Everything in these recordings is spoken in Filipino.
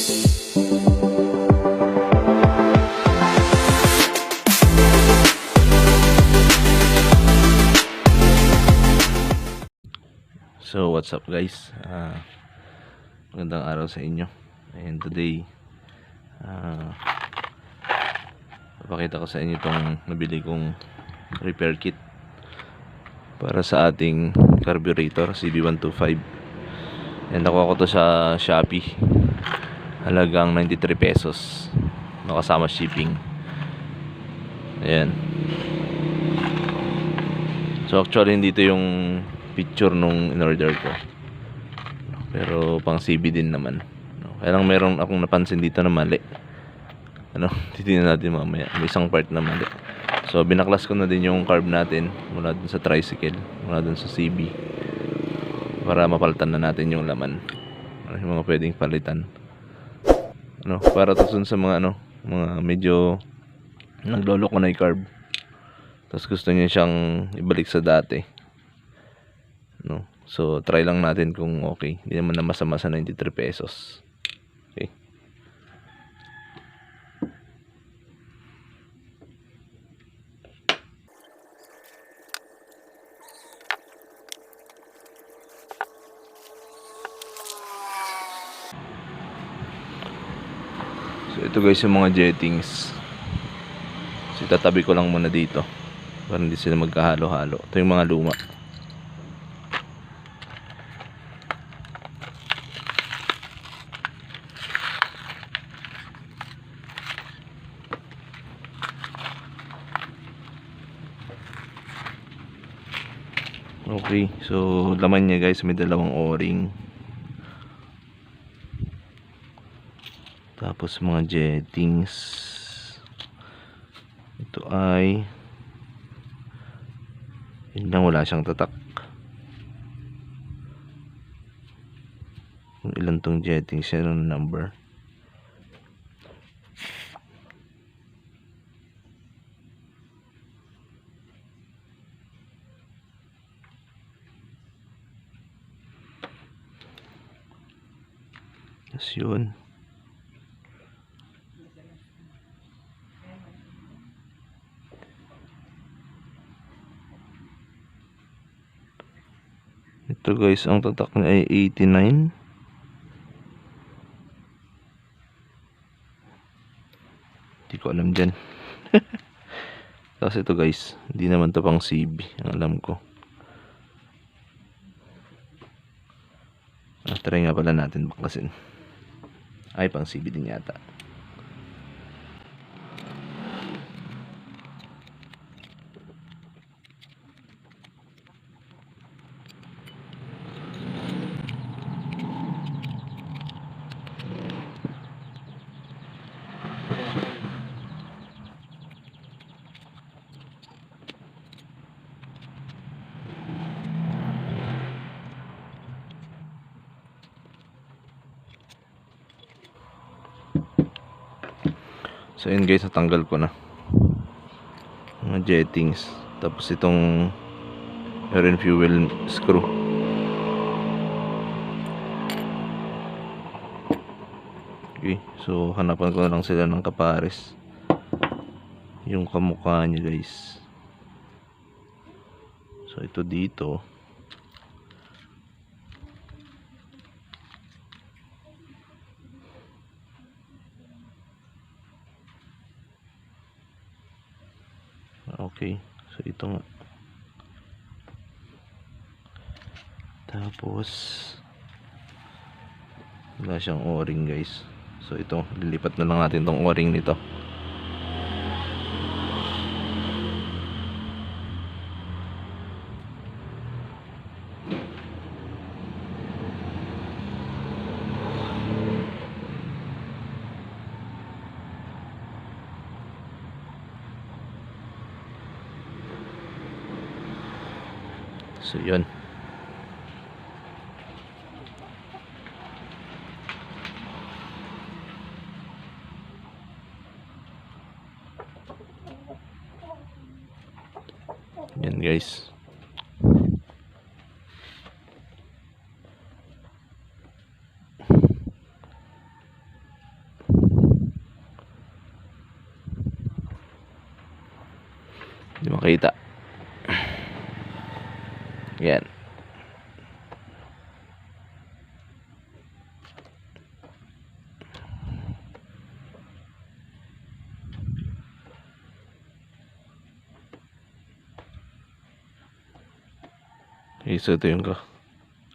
So what's up guys, magandang araw sa inyo. And today papakita ko sa inyo itong nabili kong repair kit para sa ating carburetor CB125. And nakuha ko to sa Shoppee, halagang 93 pesos, nakasama shipping. Ayan. So actually hindi ito yung picture nung in-order ko, pero pang CB din naman. Kaya lang meron akong napansin dito na mali. Titingnan natin mamaya. May isang part na mali. So binaklas ko na din yung carb natin mula dun sa tricycle, mula dun sa CB, para mapalitan na natin yung laman, yung mga pwedeng palitan. Para to sa mga mga medyo nagloloko na yung carb, tapos gusto niya siyang ibalik sa dati. So try lang natin kung okay. Hindi naman na masama sa 93 pesos. Okay. So ito guys yung mga jettings. So itatabi ko lang muna dito para hindi sila magkahalo-halo. Ito yung mga luma. Okay, so laman niya guys, may dalawang o-ring, tapos mga jettings. Ito ay yun lang, wala siyang tatak kung ilan tong jettings, yan ang number. Yes, yun. Ito guys, ang tatak niya ay 89. Hindi ko alam dyan. Tapos ito guys, hindi naman to pang CB, ang alam ko. Try nga pala natin baklasin. Ay, pang CB din yata. So yun guys, natanggal ko na mga jettings. Tapos itong air and fuel screw. Okay, so hanapan ko na lang sila ng kapares, yung kamukha niya guys. So ito dito, okay, so ito nga. Tapos wala siyang o-ring guys. So ito, lilipat na lang natin tong o-ring nito. So yun. Yan guys. Hindi makita. Yan. Okay, so ito yung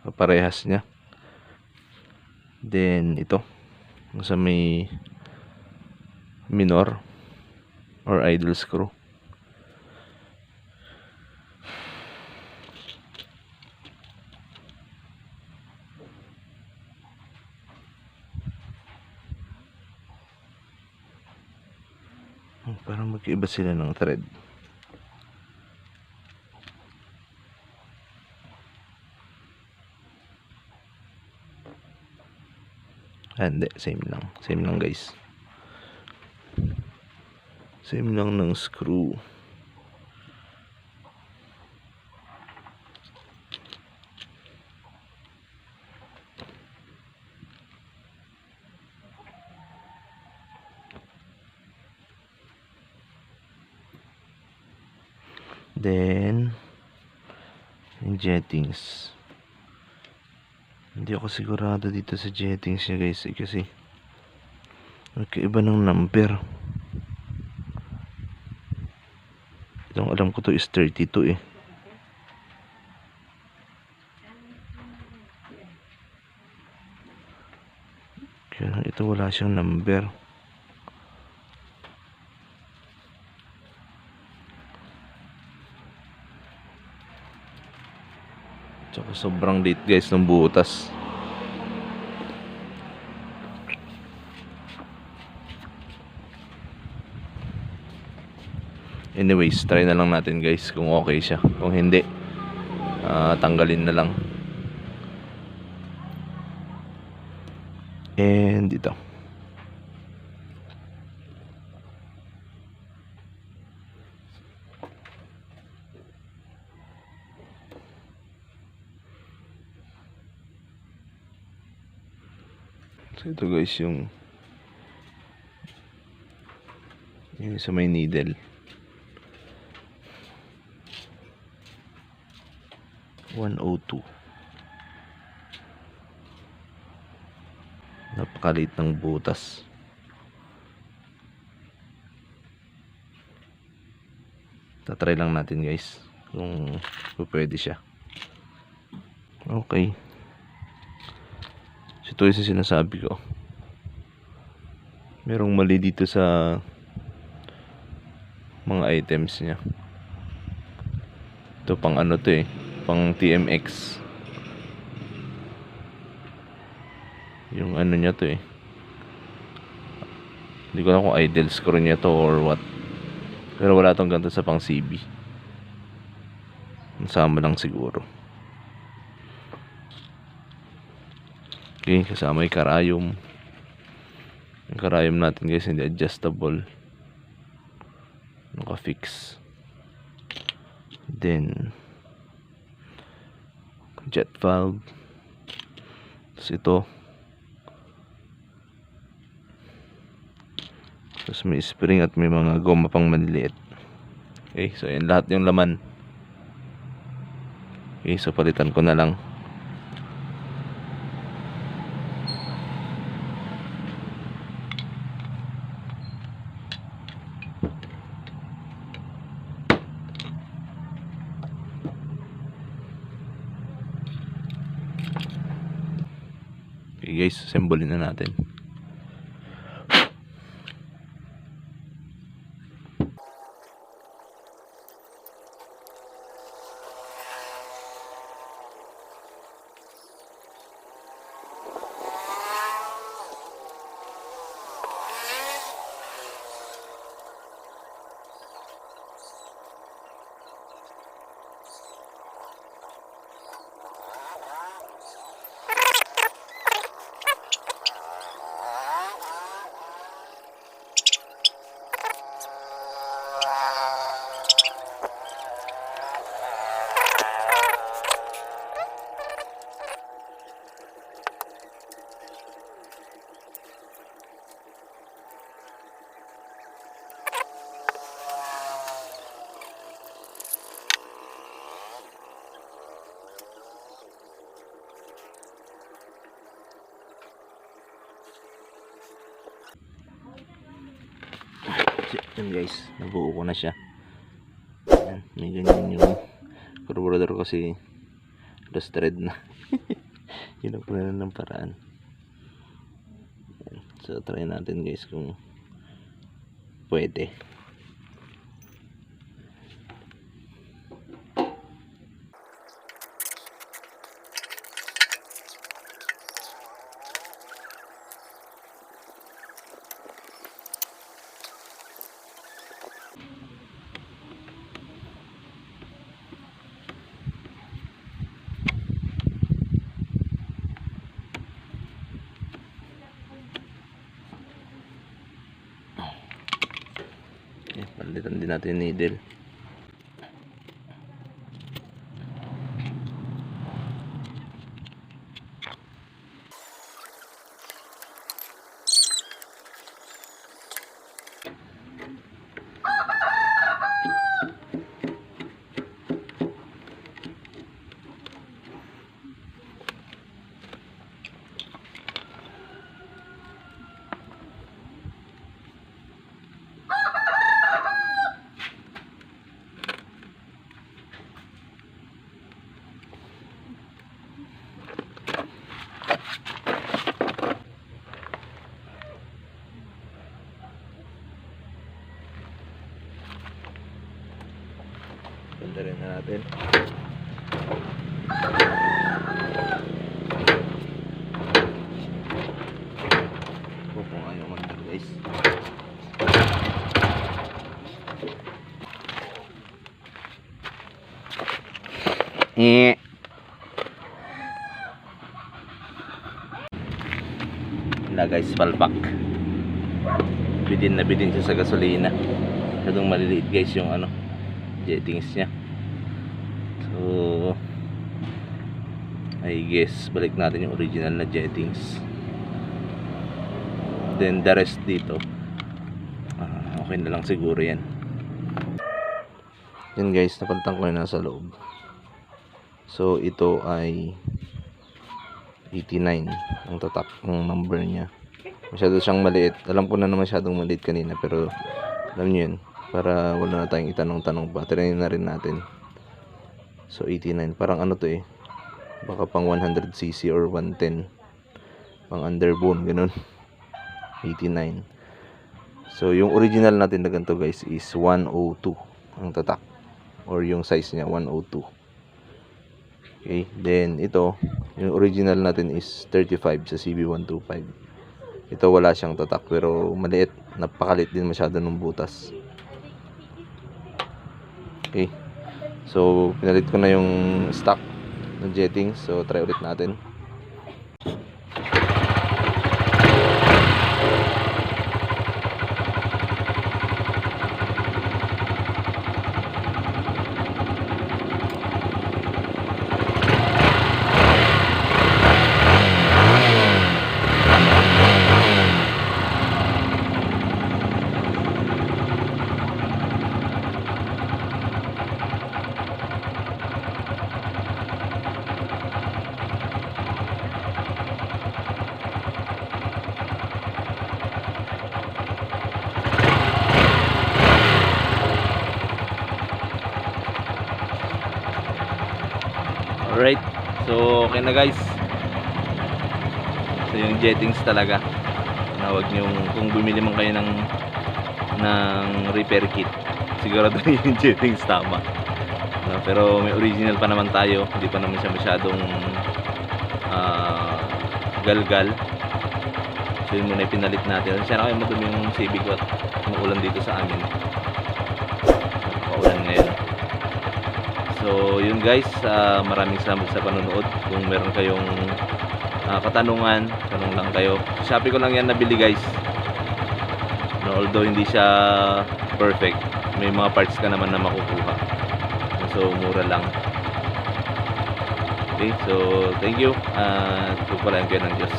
kaparehas niya. Then ito sa may minor or idle screw. Parang magkaiba sila ng thread. Hindi, same lang guys, same lang ng screw. Then yung jettings, hindi ako sigurado dito sa jettings niya guys, kasi magkaiba ng number. Itong alam ko to is 32 eh. Kaya ito wala siyang number. Tsaka sobrang late guys ng butas. Anyways, try na lang natin guys kung okay siya. Kung hindi, tanggalin na lang. And ito, so ito guys yung sa may needle. 102. Napakaliit ng butas. Tatry lang natin guys kung pwede siya. Okay, so ito yung sinasabi ko, merong mali dito sa mga items niya. Ito pang ano to eh, pang TMX. Yung ano niya to eh, hindi ko alam kung idle screw niya to or what, pero wala tong ganito sa pang CB. Nasama lang siguro. Okay, kasama yung karayom. Yung karayom natin guys hindi adjustable, naka-fix. Then jet valve. Tapos ito, tapos may spring at may mga goma pang maliliit. Okay, so yan lahat yung laman. Okay, so palitan ko na lang. Okay guys, assemble na natin. Yan guys, nabuo ko na siya. Yan, may ganyan yung carburetor kasi lost thread na. Yun ang ng paraan. Yan. So try natin guys kung pwede. Palitan din natin yung needle. Ganda rin na natin. Opo nga yung mandar guys. Na guys, palpak. Bidin na bidin siya sa gasolina. Masyadong maliliit guys yung ano, jettings niya. So I guess balik natin yung original na jettings, then the rest dito okay na lang siguro yan. Yan guys, napantang ko na nasa loob. So ito ay 89 ang tatak ng number niya. Masyado siyang maliit. Alam ko na masyadong maliit kanina, pero alam nyo yun, para wala na tayong itanong-tanong pa. Tirayin na rin natin. So 89, parang ano to eh, baka pang 100cc or 110, pang underbone, ganun. 89. So yung original natin na ganito guys is 102 ang tatak, or yung size niya 102. Okay, then ito yung original natin is 35 sa CB125. Ito wala siyang tatak pero maliit, napakalit din masyado ng butas. Okay, so pinalit ko na yung stock ng jetting. So try ulit natin. Alright, so okay na guys. So yung jettings talaga, huwag nyo, kung bumili man kayo ng repair kit, sigurado yung jettings tama. Pero may original pa naman tayo, hindi pa naman siya masyadong galgal. So yun muna yung pinalit natin. Siya na kayo madumi yung Civic ko at umuulan dito sa amin. Paulan ngayon. So yun guys, maraming salamat sa panonood. Kung meron kayong katanungan, tanong lang kayo. Shoppee ko lang yan nabili guys. No, although hindi siya perfect, may mga parts ka naman na makukuha. So mura lang. Okay, so thank you. Pagpalain kayo ng Diyos.